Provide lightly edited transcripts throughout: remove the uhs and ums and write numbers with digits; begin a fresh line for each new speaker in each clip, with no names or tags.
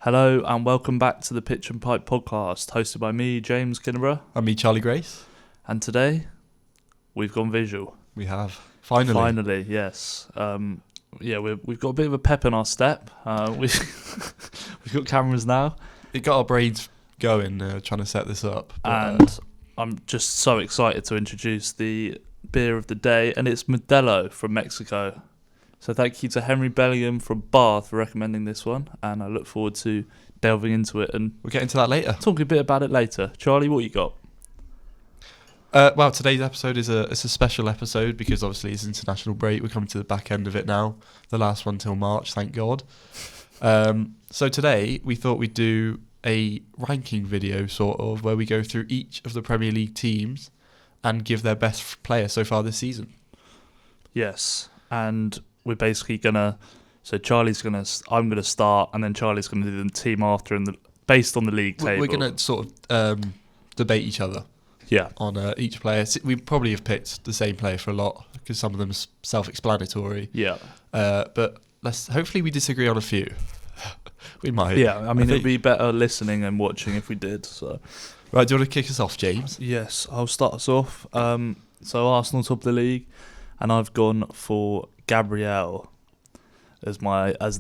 Hello and welcome back to the Pitch and Pipe podcast, hosted by me, James Kinneborough.
And me, Charlie Grace.
And today, we've gone visual.
We have. Finally.
Finally, yes. We've got a bit of a pep in our step. We've got cameras now.
It got our brains going trying to set this up.
And I'm just so excited to introduce the beer of the day, and it's Modelo from Mexico. So thank you to Henry Bellingham from Bath for recommending this one, and I look forward to delving into it and
we'll get into that later.
Talk a bit about it later. Charlie, what you got?
Well, today's episode is a special episode because obviously it's international break. We're coming to the back end of it now. The last one till March, thank God. So today we thought we'd do a ranking video, sort of, where we go through each of the Premier League teams and give their best player so far this season.
Yes, and we're basically gonna. So I'm gonna start, and then Charlie's gonna do the team after, and based on the league table.
We're gonna sort of debate each other.
Yeah.
On each player. We probably have picked the same player for a lot because some of them are self-explanatory.
Yeah.
But hopefully we disagree on a few. We might.
Yeah, I mean, it'd be better listening and watching if we did. So.
Right, do you want to kick us off, James?
Yes, I'll start us off. So Arsenal top of the league, and I've gone for Gabriel as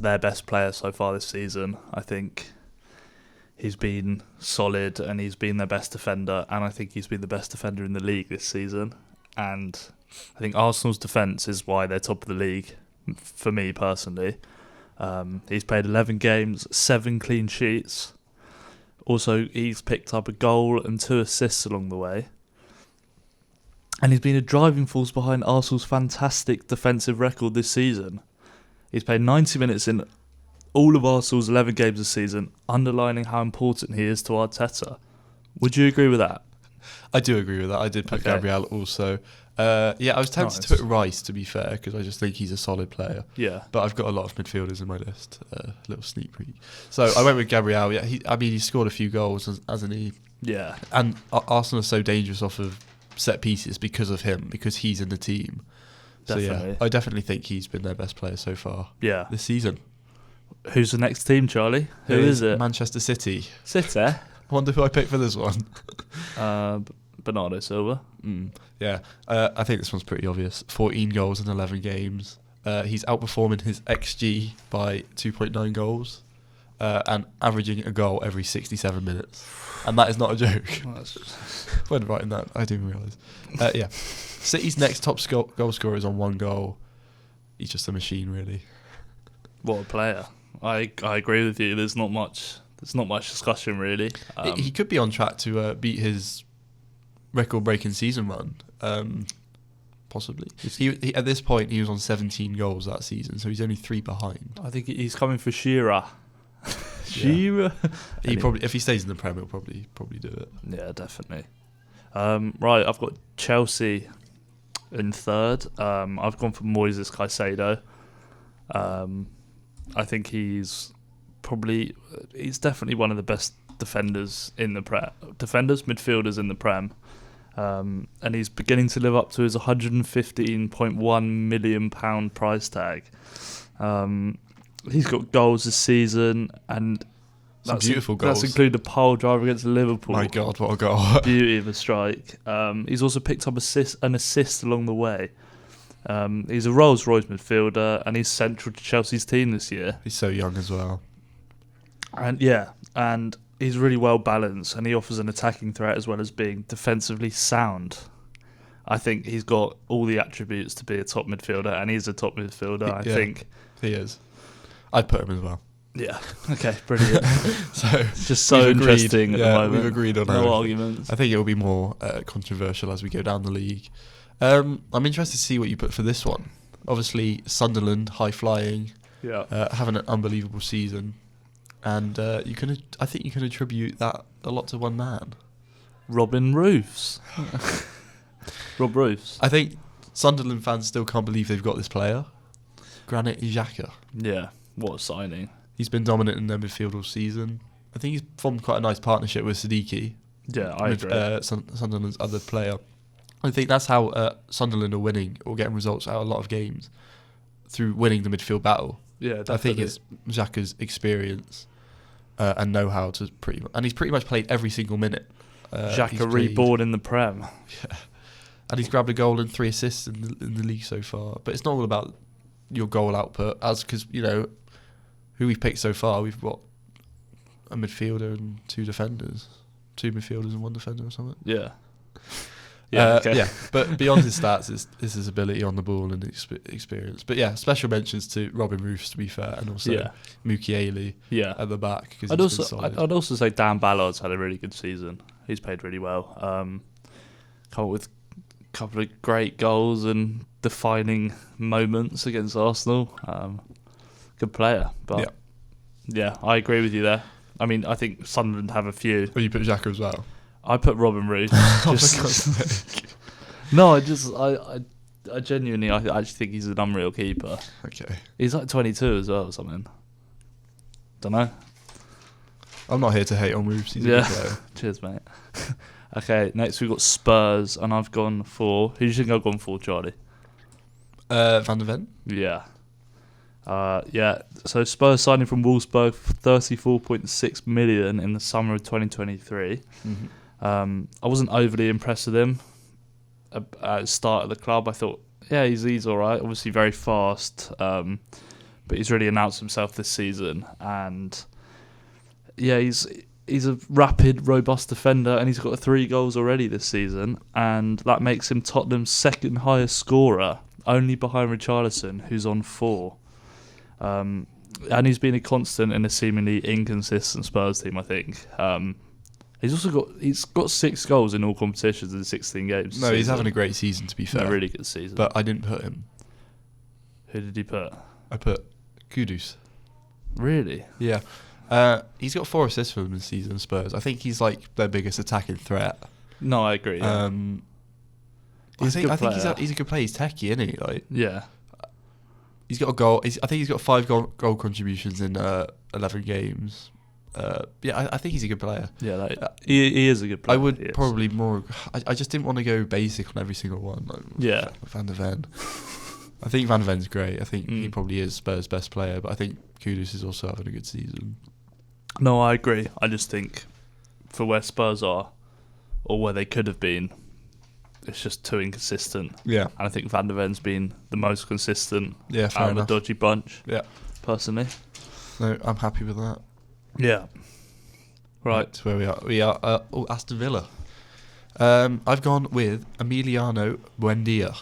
their best player so far this season. I think he's been solid and he's been their best defender, and I think he's been the best defender in the league this season. And I think Arsenal's defence is why they're top of the league, for me personally. He's played 11 games, 7 clean sheets. Also, he's picked up a goal and 2 assists along the way. And he's been a driving force behind Arsenal's fantastic defensive record this season. He's played 90 minutes in all of Arsenal's 11 games this season, underlining how important he is to Arteta. Would you agree with that?
I do agree with that. I did put Gabriel also. I was tempted to put Rice, to be fair, because I just think he's a solid player.
Yeah.
But I've got a lot of midfielders in my list. Little sneak peek. So I went with Gabriel. Yeah, he scored a few goals, hasn't he?
Yeah.
And Arsenal are so dangerous off of set pieces because of him, because he's in the team.
Definitely.
So yeah, I definitely think he's been their best player so far.
Yeah.
This season.
Who's the next team, Charlie? Who is it?
Manchester City.
City?
I wonder who I picked for this one.
Bernardo Silva.
Yeah, I think this one's pretty obvious. 14 goals in 11 games. He's outperforming his XG by 2.9 goals and averaging a goal every 67 minutes. And that is not a joke. When writing that, I didn't realise. Yeah. City's next top goal scorer is on 1 goal. He's just a machine, really.
What a player. I agree with you. There's not much discussion, really.
He could be on track to beat his record-breaking season run, possibly. He at this point, he was on 17 goals that season, so he's only 3 behind.
I think he's coming for Shearer. Shearer?
He probably, if he stays in the Prem, he'll probably do it.
Yeah, definitely. Right, I've got Chelsea in third. I've gone for Moises Caicedo. I think he's definitely one of the best defenders in the midfielders in the Prem. And he's beginning to live up to his £115.1 million price tag. He's got goals this season, and
some beautiful goals.
That's included a pole drive against Liverpool.
My God, what a goal.
Beauty of a strike. He's also picked up an assist along the way. He's a Rolls-Royce midfielder, and he's central to Chelsea's team this year.
He's so young as well.
And he's really well balanced, and he offers an attacking threat as well as being defensively sound. I think he's got all the attributes to be a top midfielder, and he's a top midfielder. I think
he is. I'd put him as well.
Yeah. Okay. Brilliant.
So
it's just so interesting at the moment.
We've agreed on
no arguments.
I think it will be more controversial as we go down the league. I'm interested to see what you put for this one. Obviously, Sunderland, high flying, having an unbelievable season. And I think you can attribute that a lot to one man.
Robin Roofs. Rob Roofs.
I think Sunderland fans still can't believe they've got this player. Granit Xhaka.
Yeah, what a signing.
He's been dominant in their midfield all season. I think he's formed quite a nice partnership with Siddiqui.
Yeah, I agree.
Sunderland's other player. I think that's how Sunderland are winning or getting results out of a lot of games, through winning the midfield battle.
Yeah, definitely.
I think it's Xhaka's experience and know how to and he's pretty much played every single minute.
Xhaka reborn in the Prem.
Yeah. And he's grabbed a goal and 3 assists in the league so far. But it's not all about your goal output, because who we've picked so far, we've got a midfielder and 2 defenders, 2 midfielders and 1 defender or something.
Yeah. Yeah. Okay.
Yeah. But beyond his stats is his ability on the ball and experience. But yeah, special mentions to Robin Roofs, to be fair, and also Mukiele at the back.
I'd also say Dan Ballard's had a really good season. He's played really well. Come up with a couple of great goals and defining moments against Arsenal. Good player, but yeah, I agree with you there. I mean, I think Sunderland have a few.
Well, you put Xhaka as well.
I put Robin Roos. No, I genuinely, I actually think he's an unreal keeper.
Okay.
He's like 22 as well or something. Don't know.
I'm not here to hate on Roofs. He's a good player.
Cheers, mate. Okay, next we've got Spurs, and I've gone for... Who do you think I've gone for, Charlie?
Van der Ven?
Yeah. So Spurs signing from Wolfsburg for 34.6 million in the summer of 2023.
Mm-hmm.
I wasn't overly impressed with him at the start of the club. I thought, he's all right. Obviously very fast, but he's really announced himself this season. And he's a rapid, robust defender, and he's got 3 goals already this season, and that makes him Tottenham's second highest scorer, only behind Richarlison, who's on 4. And he's been a constant in a seemingly inconsistent Spurs team, I think. He's got 6 goals in all competitions in 16 games.
No, he's having a great season, to be fair.
A really good season.
But I didn't put him.
Who did he put?
I put Kudus.
Really?
Yeah. He's got 4 assists for them this season, Spurs. I think he's like their biggest attacking threat.
No, I agree.
I think he's a good player. He's techie, isn't he? Like,
yeah.
He's got a goal. I think he's got 5 goal contributions in 11 games. I think he's a good player.
Yeah, he is a good player.
I would probably more... I just didn't want to go basic on every single one. Like, Van der Ven. I think Van der Ven's great. I think he probably is Spurs' best player, but I think Kudus is also having a good season.
No, I agree. I just think for where Spurs are, or where they could have been, it's just too inconsistent.
Yeah. And
I think Van der Ven's been the most consistent
out
of the dodgy bunch.
Yeah.
Personally.
No, I'm happy with that.
Yeah. Right.
That's where we are. We are Aston Villa. I've gone with Emiliano Buendia.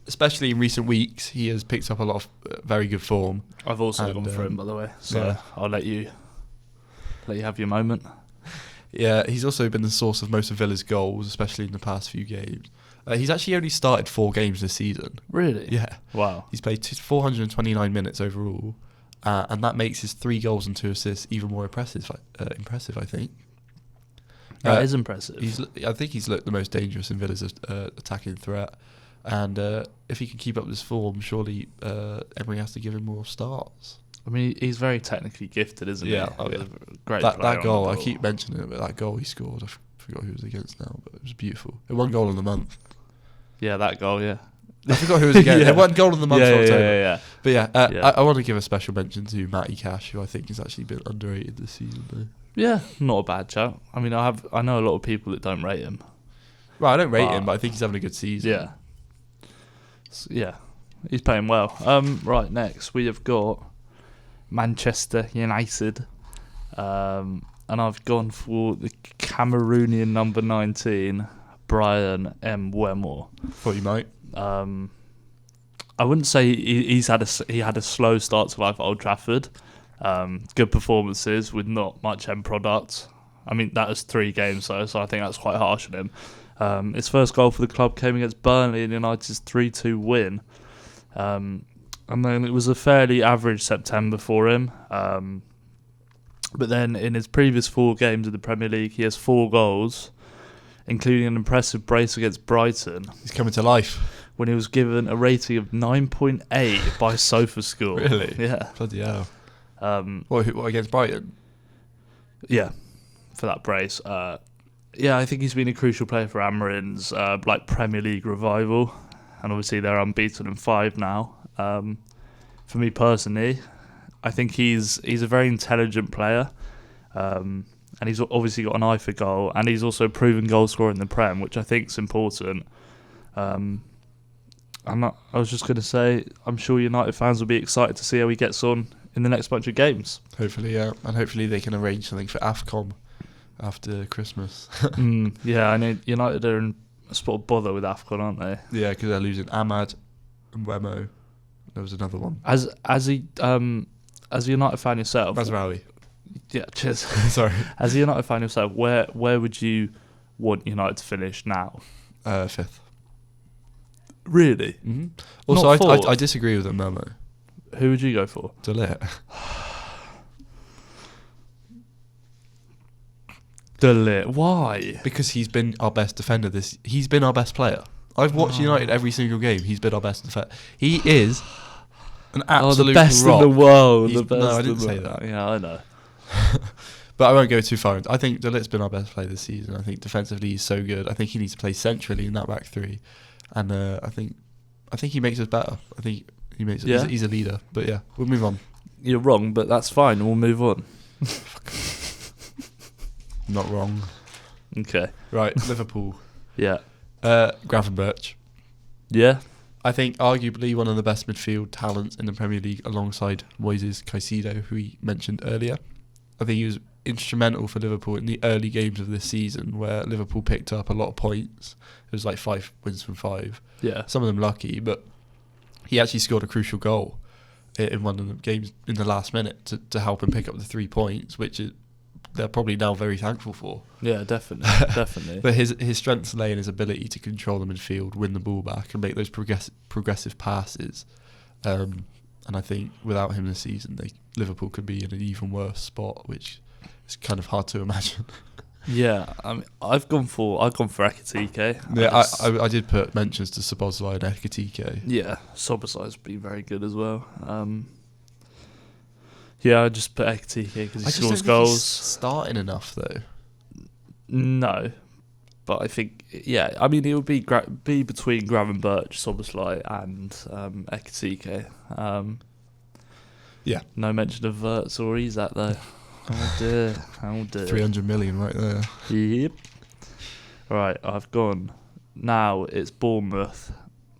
Especially in recent weeks, he has picked up a lot of very good form.
I've also gone for him, by the way. So I'll let you have your moment.
Yeah, he's also been the source of most of Villa's goals, especially in the past few games. He's actually only started 4 games this season.
Really?
Yeah.
Wow.
He's played 429 minutes overall, and that makes his 3 goals and 2 assists even more impressive. I think.
That is impressive.
I think he's looked the most dangerous in Villa's attacking threat, and if he can keep up this form, surely Emery has to give him more starts.
I mean, he's very technically gifted, isn't he?
Yeah.
Great.
That goal, I keep mentioning it, but that goal he scored, I forgot who it was against now, but it was beautiful. It won goal of the month.
Yeah, that goal, yeah.
I forgot who it was against. It won goal of the month for October.
Yeah.
But I want to give a special mention to Matty Cash, who I think has actually been underrated this season, though.
Yeah, not a bad shout. I mean, I know a lot of people that don't rate him.
Right, I don't rate him, but I think he's having a good season.
Yeah. Yeah, he's playing well. Right, next we have got Manchester United, and I've gone for the Cameroonian number 19, Brian Mbeumo.
Thought you might.
I wouldn't say he had a slow start to life at Old Trafford. Good performances with not much end product. I mean, that was 3 games though, so I think that's quite harsh on him. His first goal for the club came against Burnley in United's 3-2 win. And then it was a fairly average September for him. But then in his previous 4 games in the Premier League, he has 4 goals, including an impressive brace against Brighton.
He's coming to life.
When he was given a rating of 9.8 by SofaScore.
Really?
Yeah.
Bloody hell. What against Brighton?
Yeah, for that brace. I think he's been a crucial player for Amorim's Premier League revival. And obviously they're unbeaten in 5 now. For me personally, I think he's a very intelligent player, and he's obviously got an eye for goal, and he's also a proven goal scorer in the Prem, which I think is important. I was just going to say, I'm sure United fans will be excited to see how he gets on in the next bunch of games.
Hopefully, yeah. And hopefully they can arrange something for AFCON after Christmas.
Yeah, I know United are in a spot of bother with AFCON, aren't they?
Yeah, because they're losing Ahmad and Wemo. There was another one.
As a United fan yourself...
Mazraoui.
Yeah, cheers.
Sorry.
As a United fan yourself, where would you want United to finish now?
5th.
Really?
Mm-hmm. Also,
Not
I disagree with Memo.
Who would you go for?
De Ligt.
De Ligt. Why?
Because he's been our best defender He's been our best player. I've watched United every single game. He's been our best defender. He is an absolute
the best
rock.
in the world.
No, I didn't
in
say
the-
that.
Yeah, I know.
But I won't go too far. I think De Ligt's been our best player this season. I think defensively he's so good. I think he needs to play centrally in that back three, and I think he makes us better. I think he makes.
Yeah.
He's a leader. But yeah, we'll move on.
You're wrong, but that's fine. We'll move on.
Not wrong.
Okay.
Right, Liverpool.
Yeah.
Gravenberch.
Yeah.
I think arguably one of the best midfield talents in the Premier League alongside Moises Caicedo, who we mentioned earlier. I think he was instrumental for Liverpool in the early games of this season where Liverpool picked up a lot of points. It was like 5 wins from 5.
Yeah.
Some of them lucky, but he actually scored a crucial goal in one of the games in the last minute to help him pick up the 3 points, which they're probably now very thankful for.
Yeah, definitely. Definitely.
But his strengths lay in his ability to control the midfield, win the ball back, and make those progressive passes. And I think without him this season, Liverpool could be in an even worse spot, which is kind of hard to imagine.
Yeah, I mean, I've gone for Ekitike.
Yeah, I did put mentions to Szoboszlai and Ekitike.
Yeah, Szoboszlai's been very good as well. Yeah, I just put Ekitike because he scores goals.
He's starting enough though.
No, but I think I mean it would be between Gravenberch, Szoboszlai, and Ekitike.
Yeah.
No mention of Wirtz or Isak though. Oh dear.
300 million right there.
Yep. Right, I've gone. Now it's Bournemouth.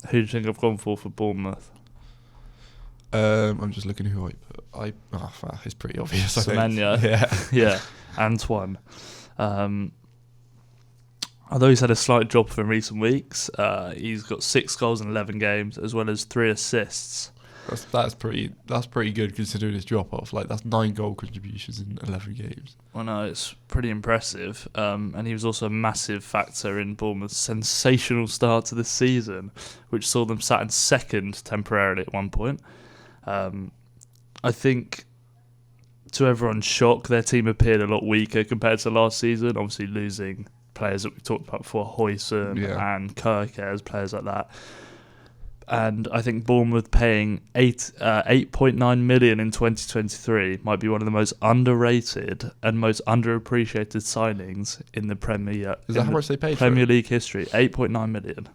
Who do you think I've gone for Bournemouth?
I'm just looking who it's pretty obvious.
Semenya.
Yeah.
Yeah. Antoine. Although he's had a slight drop in recent weeks, he's got 6 goals in 11 games, as well as 3 assists.
That's pretty good considering his drop off. Like that's 9 goal contributions in 11 games.
Well, no, it's pretty impressive. And he was also a massive factor in Bournemouth's sensational start to this season, which saw them sat in second temporarily at one point. I think, to everyone's shock, their team appeared a lot weaker compared to last season. Obviously, losing players that we talked about before, Huijsen and Kerkers, players like that. And I think Bournemouth paying 8.9 million in 2023 might be one of the most underrated and most underappreciated signings in the Premier.
Is that how much they paid
Premier
for it?
League history? 8.9 million.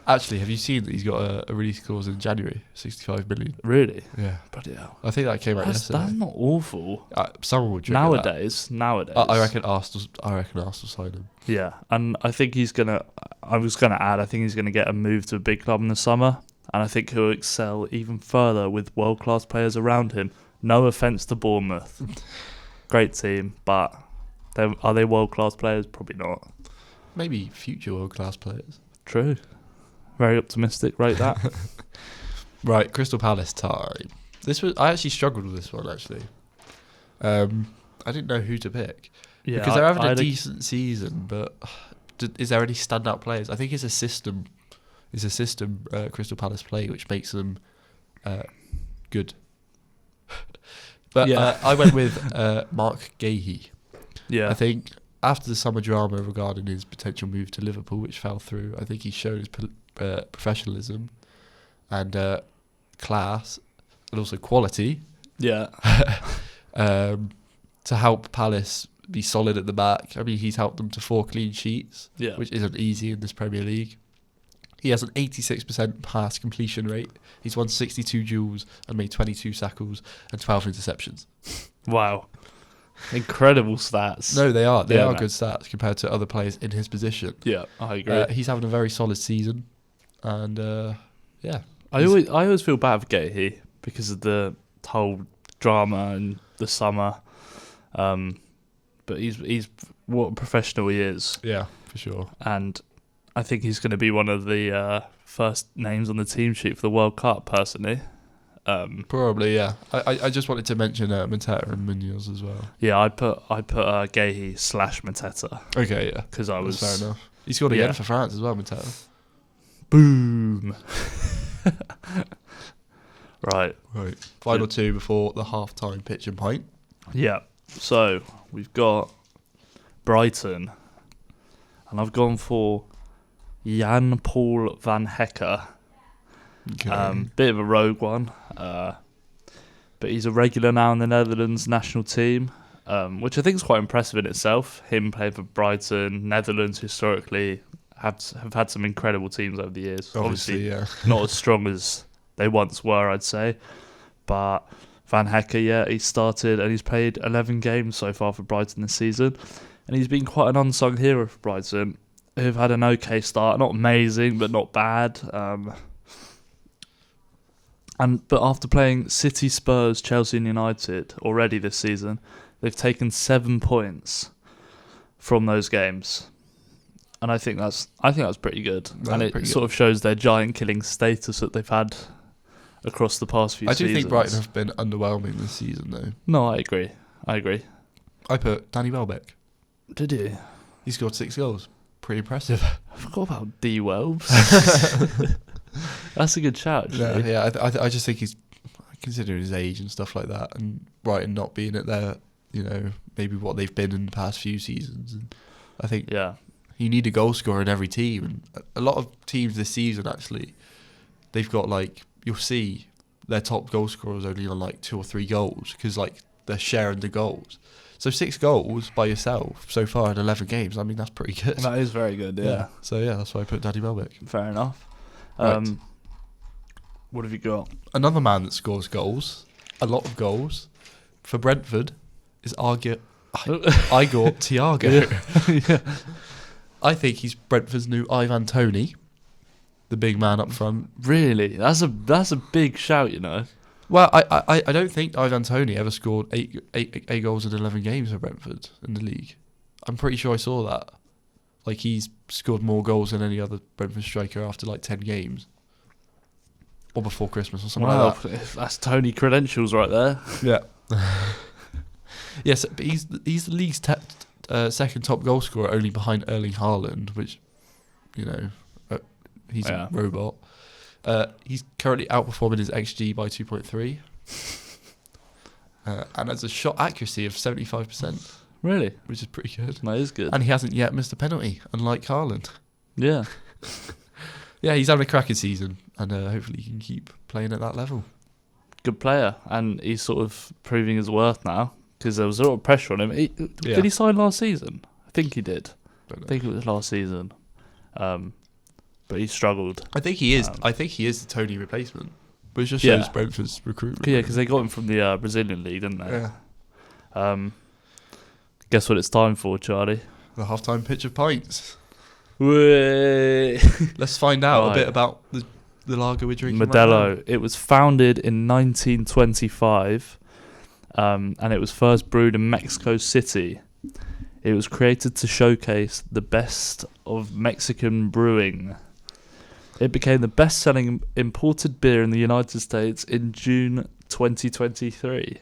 Actually, have you seen that he's got a release clause in January? 65 million.
Really?
Yeah.
Bloody hell.
I think that came out yesterday.
That's not awful.
Someone would trigger
Nowadays.
I reckon Arsenal sign him.
Yeah, and I think he's gonna. I was gonna add. I think he's gonna get a move to a big club in the summer, and I think he'll excel even further with world-class players around him. No offense to Bournemouth, great team, but are they world-class players? Probably not.
Maybe future world-class players.
True. Very optimistic. Rate that.
Right, Crystal Palace time. I actually struggled with this one actually. I didn't know who to pick.
Yeah,
because they're having a decent season, but is there any standout players? I think it's a system. Crystal Palace play, which makes them good. But I went with Mark Gahey.
Yeah,
I think after the summer drama regarding his potential move to Liverpool, which fell through, I think he showed his professionalism and class, and also quality.
Yeah.
To help Palace be solid at the back. I mean, he's helped them to 4 clean sheets,
Yeah.
which isn't easy in this Premier League. He has an 86% pass completion rate. He's won 62 duels and made 22 tackles and 12 interceptions.
Wow. Incredible stats.
No, they are. They
Yeah,
are
man.
good stats compared to other players in his position.
Yeah, I agree.
He's having a very solid season. And, yeah.
I always feel bad for Gahey because of the whole drama and the summer. But he's what a professional he is.
Yeah, for sure.
And I think he's going to be one of the first names on the team sheet for the World Cup, personally.
Probably, yeah. I just wanted to mention Mateta and Munoz as well.
Yeah, I put Gahey / Mateta
Okay, yeah.
because I was
That's fair enough. He scored again for France as well, Mateta.
Boom. Right.
Final two before the half-time pitch and pint.
Yeah. So we've got Brighton, and I've gone for Jan Paul van Hecker.
Okay.
Bit of a rogue one, but he's a regular now in the Netherlands national team, which I think is quite impressive in itself. Him playing for Brighton, Netherlands historically have had some incredible teams over the years.
Obviously, yeah.
Not as strong as they once were, I'd say. But Van Hecker, yeah, he's started and he's played 11 games so far for Brighton this season. And he's been quite an unsung hero for Brighton, who've had an okay start. Not amazing, but not bad. But after playing City, Spurs, Chelsea and United already this season, they've taken 7 points from those games. And I think that's pretty good. And it sort of shows their giant-killing status that they've had across the past few seasons.
I do think Brighton have been underwhelming this season, though.
No, I agree.
I put Danny Welbeck.
Did you?
He scored 6 goals. Pretty impressive.
I forgot about D. Welbs. That's a good shout, actually.
Yeah. I just think he's, considering his age and stuff like that, and Brighton not being at their, maybe what they've been in the past few seasons. And I think you need a goal scorer in every team. And a lot of teams this season, actually, they've got, you'll see their top goal scorers only on 2 or 3 goals because they're sharing the goals. So 6 goals by yourself so far in 11 games. I mean, that's pretty good.
That is very good. Yeah.
So that's why I put Danny Welbeck.
Fair enough.
Right.
What have you got?
Another man that scores goals, a lot of goals, for Brentford is Igor Thiago.
Yeah.
I think he's Brentford's new Ivan Toney, the big man up front.
Really? That's a big shout,
Well, I don't think Ivan Toney ever scored eight goals in 11 games for Brentford in the league. I'm pretty sure I saw that. He's scored more goals than any other Brentford striker after 10 games. Or before Christmas or something like that.
That's Tony credentials right there.
Yeah. Yes, but he's the league's second top goal scorer, only behind Erling Haaland, which, he's a robot. He's currently outperforming his XG by 2.3. And has a shot accuracy of 75%.
Really?
Which is pretty good.
That is good.
And he hasn't yet missed a penalty, unlike Haaland.
Yeah.
Yeah, he's having a cracking season, and hopefully he can keep playing at that level.
Good player, and he's sort of proving his worth now, because there was a lot of pressure on him. Did he sign last season? I think he did. I think it was last season. But he struggled.
I think he is. I think he is the Toney replacement. But it just shows Brentford's recruitment.
Yeah, because they got him from the Brazilian league, didn't they?
Yeah.
Guess what it's time for, Charlie?
The half-time pitch of pints.
Whey.
Let's find out a bit about the lager we're drinking.
Modelo.
Right now.
It was founded in 1925, and it was first brewed in Mexico City. It was created to showcase the best of Mexican brewing. It became the best-selling imported beer in the United States in June 2023.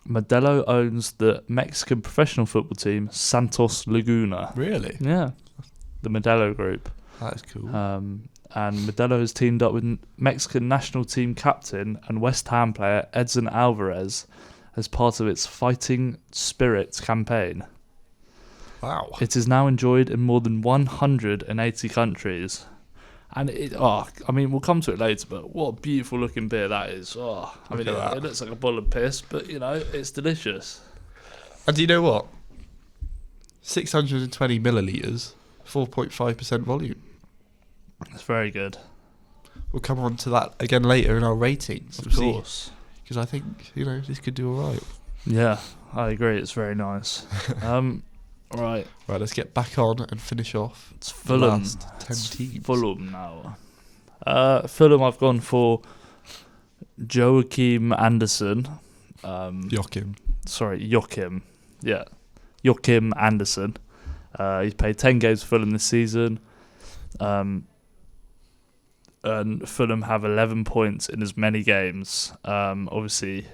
Modelo owns the Mexican professional football team Santos Laguna.
Really?
Yeah, the Modelo Group.
That is cool.
And Modelo has teamed up with Mexican national team captain and West Ham player Edson Alvarez as part of its Fighting Spirits campaign.
Wow.
It is now enjoyed in more than 180 countries. And we'll come to it later, but what a beautiful looking beer that is. It looks like a bowl of piss, but it's delicious.
And do you know what? 620 millilitres, 4.5% volume.
It's very good.
We'll come on to that again later in our ratings.
Of course.
Because I think, this could do all right.
Yeah, I agree. It's very nice. Right.
Right, let's get back on and finish off
It's
the
Fulham.
last 10
It's
teams.
Fulham now. Fulham, I've gone for Joachim Anderson.
Joachim.
Joachim. Yeah. Joachim Anderson. He's played 10 games for Fulham this season. And Fulham have 11 points in as many games. Obviously,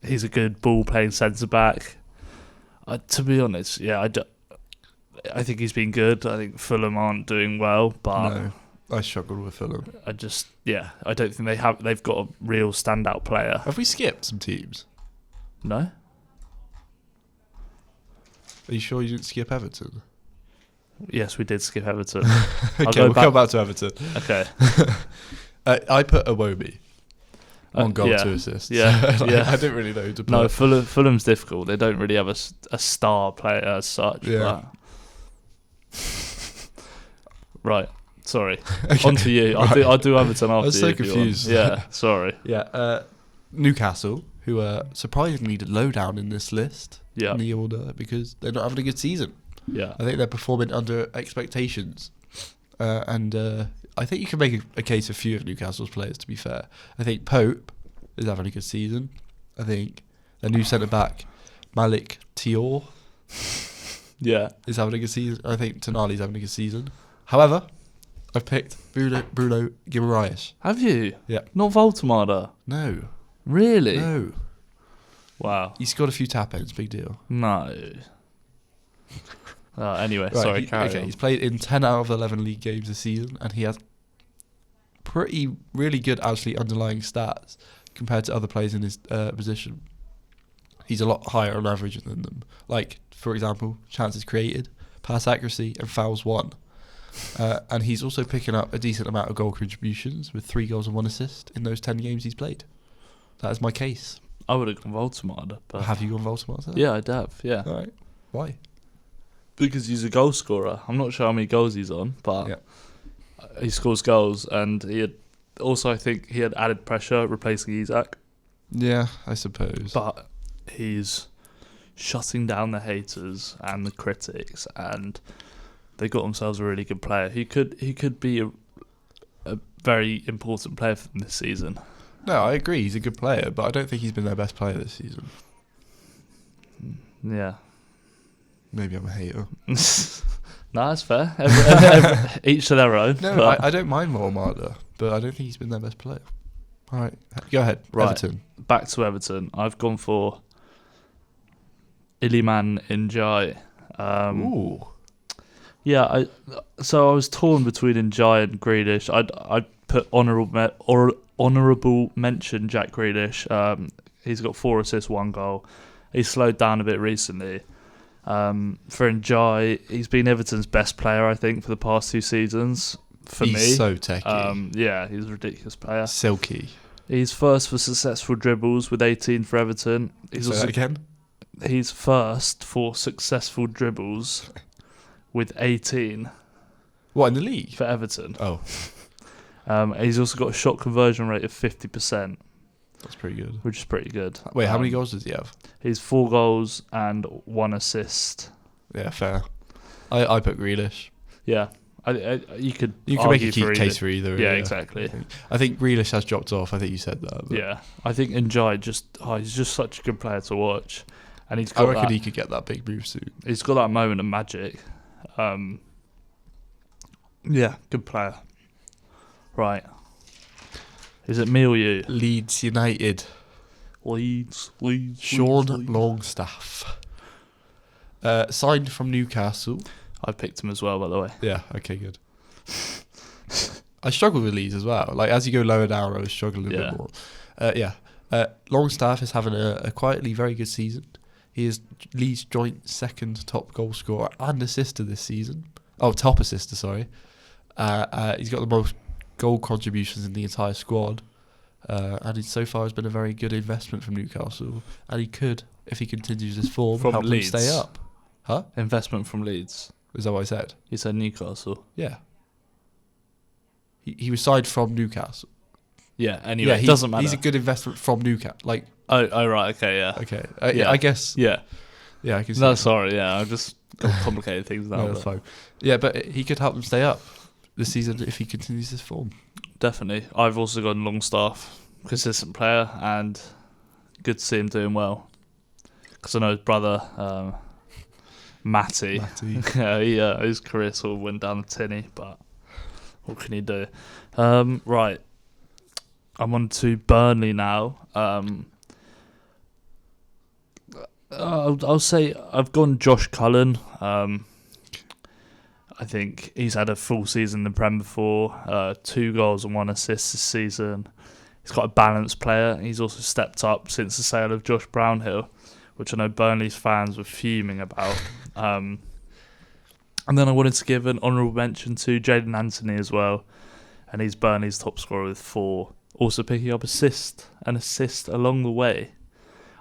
he's a good ball-playing centre-back. To be honest, I think he's been good. I think Fulham aren't doing well, but
No, I struggled with Fulham.
I don't think they've got a real standout player.
Have we skipped some teams?
No?
Are you sure you didn't skip Everton?
Yes, we did skip Everton.
Okay, we'll come back to Everton.
Okay.
I put Iwobi. 1 goal,
yeah.
2 assists.
Yeah, yeah.
I didn't really know who to put.
No, Fulham's difficult. They don't really have a star player as such.
Yeah.
Right. Sorry.
Okay.
On to you.
Right.
I'll do Everton after
I was
you.
so
if you want.
confused.
Yeah, sorry.
Yeah, Newcastle, who are surprisingly low down in this list
Yeah.
in the order because they're not having a good season.
Yeah.
I think they're performing under expectations. And I think you can make a case for a few of Newcastle's players, to be fair. I think Pope is having a good season. I think their new centre-back, Malik Tior,
Yeah.
is having a good season. I think Tonali's having a good season. However, I've picked Bruno Guimaraes.
Have you?
Yeah.
Not Voltemada?
No.
Really?
No.
Wow.
He scored a few tap-ins, big deal.
No. Anyway,
Right,
sorry, carry on.
he's played in 10 out of 11 league games this season, and he has really good, actually, underlying stats compared to other players in his position. He's a lot higher on average than them. Like, for example, chances created, pass accuracy, and fouls won. And he's also picking up a decent amount of goal contributions with 3 goals and 1 assist in those 10 games he's played. That is my case.
I would have gone Voltemada, but
Have you gone Voldemort?
yeah, I'd have. Yeah,
All right. Why?
because he's a goal scorer. I'm not sure how many goals he's on, but
Yeah.
he scores goals, and he had also, I think, he had added pressure replacing Isak,
Yeah, I suppose.
but he's shutting down the haters and the critics, and they got themselves a really good player. He could be a very important player for them this season.
No, I agree. He's a good player, but I don't think he's been their best player this season.
Yeah.
Maybe I'm a hater.
No, that's fair. Each to their own.
No,
but
I don't mind Mormada, but I don't think he's been their best player. All right, go ahead.
Right.
Everton.
Back to Everton. I've gone for Iliman Ndiaye.
Ooh.
Yeah, I was torn between Ndiaye and Grealish. I'd put honourable mention Jack Grealish. He's got 4 assists, 1 goal. He's slowed down a bit recently. For Ndiaye, he's been Everton's best player, I think, for the past 2 seasons. For
He's
me,
so techy.
yeah, he's a ridiculous player.
Silky.
He's first for successful dribbles with 18 for Everton. He's
Say
also
that again?
he's first for successful dribbles with 18
What, in the league?
for Everton.
Oh,
He's also got a shot conversion rate of 50%,
that's pretty good.
which is pretty good.
Wait, how many goals does he have?
He's 4 goals and 1 assist.
Yeah, fair. I put Grealish.
Yeah, you could
You can make a case for either.
Yeah, exactly.
I think Grealish has dropped off. I think you said that. But
Yeah, I think Ndiaye he's just such a good player to watch, and
I
got
reckon
that,
he could get that big move soon.
he's got that moment of magic. Yeah, good player. Right, is it me or you?
Leeds United.
Leeds.
Sean
Leeds.
Longstaff. Signed from Newcastle.
I picked him as well, by the way.
Yeah, okay, good. I struggle with Leeds as well. Like, as you go lower down, I was struggling a bit more. Longstaff is having a quietly very good season. He is Leeds' joint 2nd top goal scorer and assister this season. Oh, top assister, sorry. He's got the most goal contributions in the entire squad. And it so far has been a very good investment from Newcastle. And he could, if he continues his form,
From
help
Leeds.
them stay up. Huh?
Investment from Leeds.
Is that what I said?
You said Newcastle.
Yeah. He was signed from Newcastle.
Yeah. Anyway,
Yeah,
it doesn't matter.
He's a good investment from Newcastle. Like,
Oh, right. Okay. Yeah.
okay,
Yeah.
I guess.
Yeah.
Yeah, I can see.
No,
that.
sorry. Yeah, I just got complicated things now.
No, that's fine. Yeah, but he could help them stay up this season if he continues this form.
Definitely. I've also got Longstaff, consistent player, and good to see him doing well. Because I know his brother, Matty. Yeah, his career sort of went down the tinny, but what can you do? Right. I'm on to Burnley now. I'll say I've gone Josh Cullen. I think he's had a full season in the Prem before, 2 goals and 1 assist this season. He's got a balanced player. He's also stepped up since the sale of Josh Brownhill, which I know Burnley's fans were fuming about. And then I wanted to give an honourable mention to Jayden Anthony as well, and he's Burnley's top scorer with 4, also picking up assist along the way.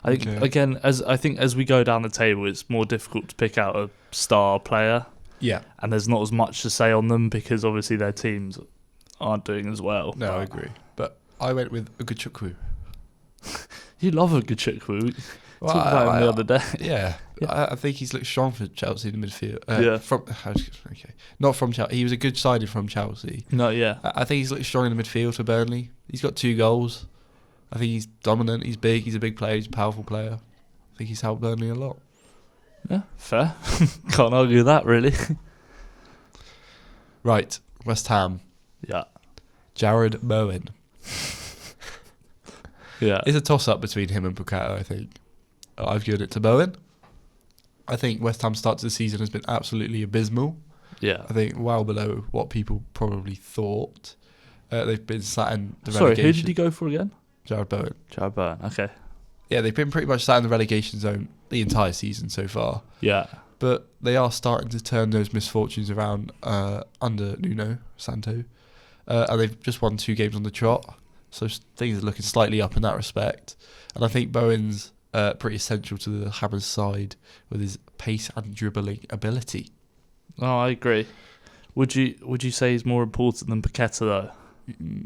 I think again, as we go down the table, it's more difficult to pick out a star player.
Yeah.
And there's not as much to say on them because obviously their teams aren't doing as well.
No, I agree. But I went with Ugochukwu.
You love Ugochukwu.
Well,
Talked about him the other day.
Yeah. I think he's looked strong for Chelsea in the midfield.
Yeah.
Not from Chelsea. He was a good signing from Chelsea.
No, yeah.
I think he's looked strong in the midfield for Burnley. He's got 2 goals. I think he's dominant. He's big. He's a big player. He's a powerful player. I think he's helped Burnley a lot.
Yeah, fair. Can't argue that, really.
Right. West Ham.
Yeah.
Jared Bowen.
Yeah.
It's a toss-up between him and Paqueta, I think. I've given it to Bowen. I think West Ham's start to the season has been absolutely abysmal.
Yeah.
I think well below what people probably thought. They've been sat in the
Sorry,
relegation.
who did you go for again?
Jared Bowen.
Jared Bowen, okay.
Yeah, they've been pretty much sat in the relegation zone the entire season so far.
Yeah.
But they are starting to turn those misfortunes around under Nuno Santo. And they've just won 2 games on the trot. So things are looking slightly up in that respect. And I think Bowen's pretty essential to the Hammers side with his pace and dribbling ability.
Oh, I agree. Would you say he's more important than Paqueta though?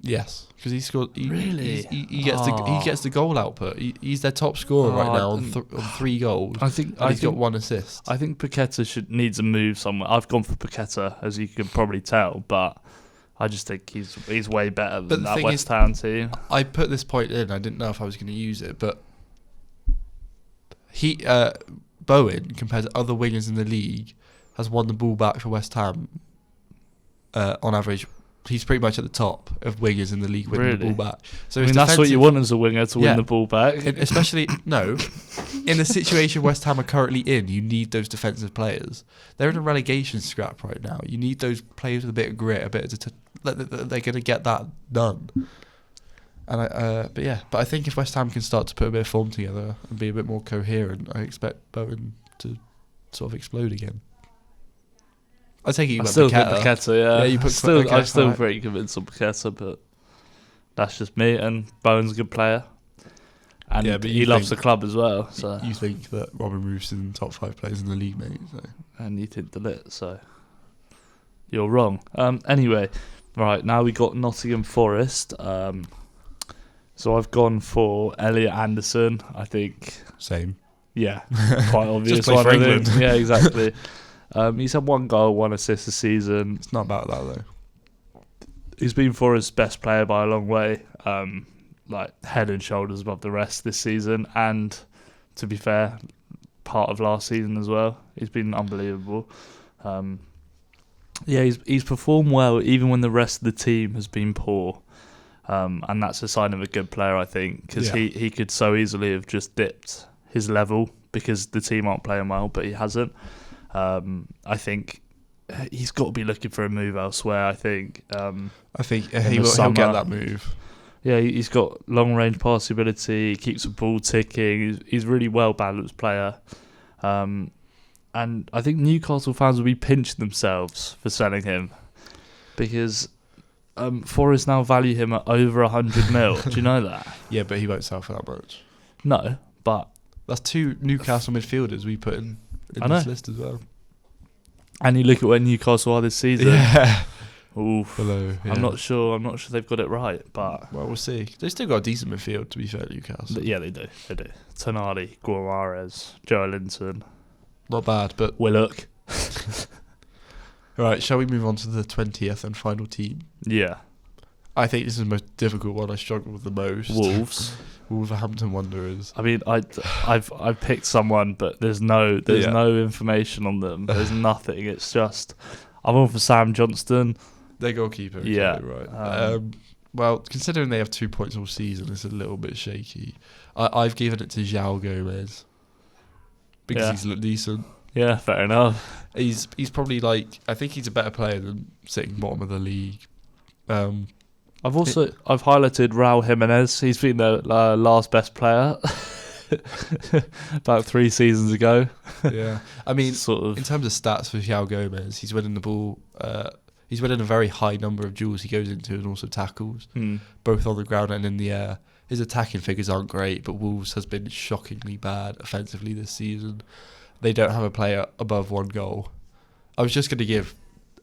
Yes, because he scored.
Really?
He gets the goal output. He's their top scorer right now on 3 goals.
I think
he's got 1 assist.
I think Paqueta needs a move somewhere. I've gone for Paqueta, as you can probably tell, but I just think he's way better than that West Ham team.
I put this point in. I didn't know if I was going to use it, but Bowen, compared to other wingers in the league, has won the ball back for West Ham on average. He's pretty much at the top of wingers in the league winning the ball back. So
that's what you want as a winger, to win the ball back.
Especially, in the situation West Ham are currently in, you need those defensive players. They're in a relegation scrap right now. You need those players with a bit of grit, they're going to get that done. And but I think if West Ham can start to put a bit of form together and be a bit more coherent, I expect Bowen to sort of explode again. I take it you went
Paqueta, yeah.
You put
I'm still very convinced on Paqueta, but that's just me. And Bowen's a good player, and but he loves the club as well. So
you think that Robin Roof's in the top 5 players in the league, mate? So.
And you think Delit, so you're wrong. Anyway, right now we got Nottingham Forest. So I've gone for Elliot Anderson. I think
same.
Yeah, quite obvious.
Just play for England.
Yeah, exactly. He's had 1 goal, 1 assist this season.
It's not about that though.
He's been Forest's best player by a long way, like head and shoulders above the rest this season. And to be fair, part of last season as well. He's been unbelievable. He's performed well even when the rest of the team has been poor, and that's a sign of a good player, I think, because he could so easily have just dipped his level because the team aren't playing well, but he hasn't. I think he's got to be looking for a move elsewhere. I think
he'll get that move.
Yeah, he's got long range pass ability. He keeps the ball ticking. He's a really well balanced player, and I think Newcastle fans will be pinching themselves for selling him because Forest now value him at over 100 mil. Do you know that?
Yeah, but he won't sell for that much.
No, but
that's 2 Newcastle midfielders we put in this list as well.
And you look at where Newcastle are this season.
Yeah.
Oof.
below. Yeah.
I'm not sure. I'm not sure they've got it right, but
Well, we'll see. They still got a decent midfield, to be fair, Newcastle.
yeah, they do. They do. Tonali, Guimaraes, Joe Linton,
Not bad, but
Willock.
right. Shall we move on to the 20th and final team?
Yeah,
I think this is the most difficult one. I struggle with the most.
Wolves.
Wolverhampton Wanderers.
I mean, I've picked someone, but there's no information on them. There's nothing. It's just I'm on for Sam Johnston.
Their goalkeeper.
Yeah.
Right. Well, considering they have 2 points all season, it's a little bit shaky. I've given it to João Gomez because he's looked decent.
Yeah, fair enough.
He's probably I think he's a better player than sitting bottom of the league.
I've highlighted Raul Jimenez. He's been the last best player about 3 seasons ago.
Yeah, I mean,
sort of.
In terms of stats for João Gomez, he's winning the ball. He's winning a very high number of duels he goes into and also tackles, both on the ground and in the air. His attacking figures aren't great, but Wolves has been shockingly bad offensively this season. They don't have a player above 1 goal. I was just going to give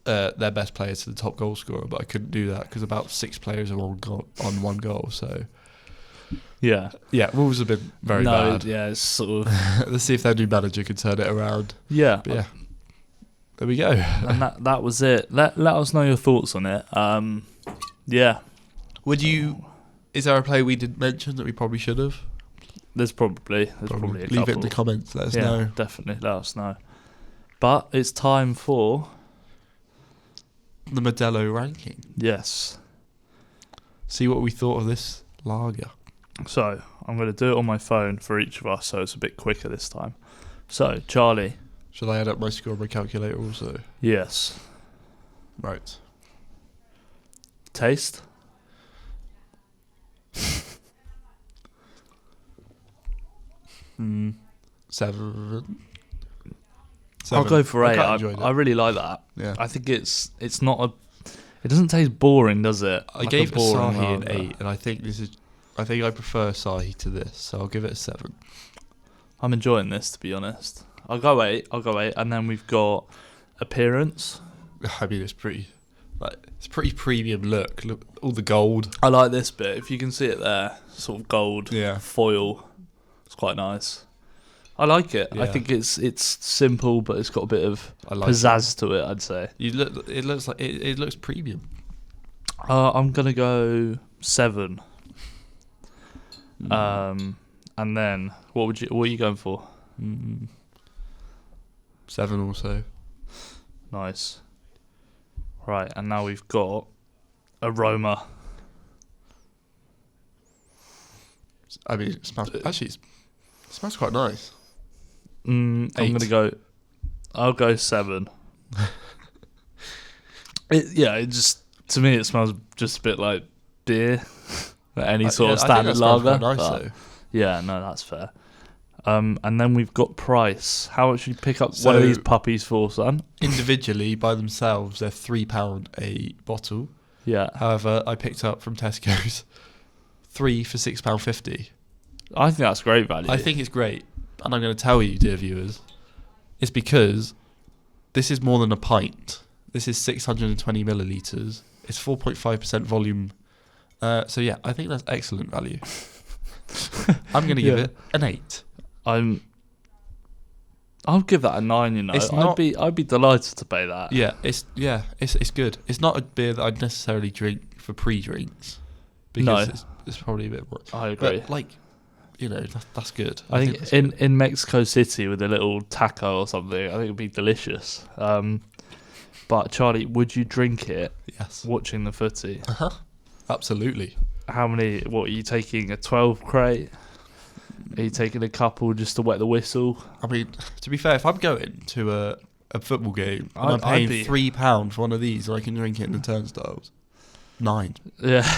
their best player to the top goal scorer, but I couldn't do that because about 6 players are on 1 goal. So
yeah,
Wolves have been very bad.
Yeah, it's sort of.
Let's see if their new manager can turn it around.
Yeah,
but yeah. There we go.
And that was it. Let us know your thoughts on it. Yeah.
Is there a player we didn't mention that we probably should have?
There's probably a couple.
Leave it in the comments. Let us know.
Definitely, let us know. But it's time for
the Modelo ranking.
Yes.
See what we thought of this lager.
So I'm going to do it on my phone for each of us, so it's a bit quicker this time. So Charlie.
Shall I add up my score on my calculator also?
Yes.
Right.
Taste?
Seven.
I'll go for 8.
I
really like that.
Yeah.
I think it's not a. It doesn't taste boring, does it?
I gave Asahi an 8, and I think I prefer Asahi to this, so I'll give it a 7.
I'm enjoying this, to be honest. I'll go 8, and then we've got appearance.
I mean, it's pretty premium look. Look, all the gold.
I like this bit. If you can see it there, sort of gold foil. It's quite nice. I like it.
Yeah.
I think it's simple, but it's got a bit of pizzazz to it, I'd say.
It looks premium.
I'm gonna go 7. And then what are you going for?
7 also.
Nice. Right, and now we've got aroma.
I mean, it smells quite nice.
I'll go 7. It just, to me, it smells just a bit like beer, like any sort of standard lager.
Nice though.
Yeah, no, that's fair. And then we've got price. How much should you pick up one of these puppies for, son?
Individually, by themselves, they're £3 a bottle.
Yeah.
However, I picked up from Tesco's 3 for £6.50.
I think that's great value.
I think it's great. And I'm going to tell you, dear viewers, it's because this is more than a pint. This is 620 millilitres. It's 4.5% volume. So yeah, I think that's excellent value. I'm going to give it an 8.
I'll give that a 9. You know, I'd be delighted to pay that.
Yeah, it's good. It's not a beer that I'd necessarily drink for pre-drinks because it's probably a bit more.
I agree.
But that's good.
I think in Mexico City with a little taco or something, I think it'd be delicious. But Charlie, would you drink it?
Yes.
Watching the footy.
Absolutely.
How many? What are you taking? A 12 crate? Are you taking a couple just to wet the whistle?
I mean, to be fair, if I'm going to a football game and I'm paying £3 for one of these, and I can drink it in the turnstiles, 9.
Yeah.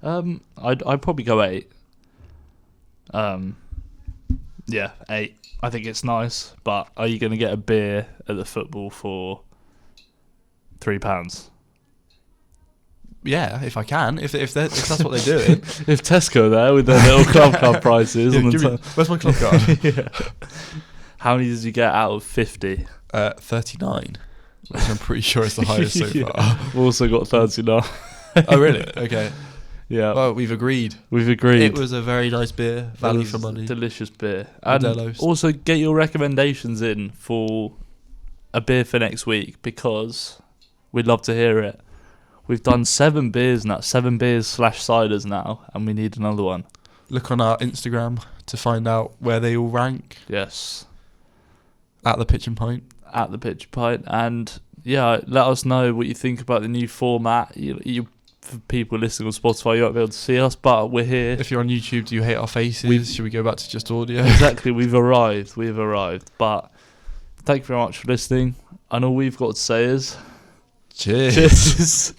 I'd probably go 8. Yeah, 8. I think it's nice, but are you going to get a beer at the football for £3?
Yeah, if I can, if that's what they're doing.
If Tesco there with their little club card prices.
Where's my club card?
Yeah. How many did you get out of 50?
39. which I'm pretty sure is the highest so
Yeah.
far.
We've also got 39.
Oh, really? Okay.
Yeah,
Well, we've agreed.
we've agreed.
It was a very nice beer, value
It
for
was
money.
delicious beer. And
Modelo's.
also get your recommendations in for a beer for next week, because we'd love to hear it. We've done 7 beers now, 7 beers/ciders now, and we need another one.
Look on our Instagram to find out where they all rank
Yes,
at the Pitch and Pint.
at the Pitch Pint. And yeah, let us know what you think about the new format. You for people listening on Spotify, you won't be able to see us, but we're here.
If you're on YouTube, do you hate our faces? Should we go back to just audio?
Exactly, we've arrived. But thank you very much for listening. And all we've got to say is
Cheers.
cheers.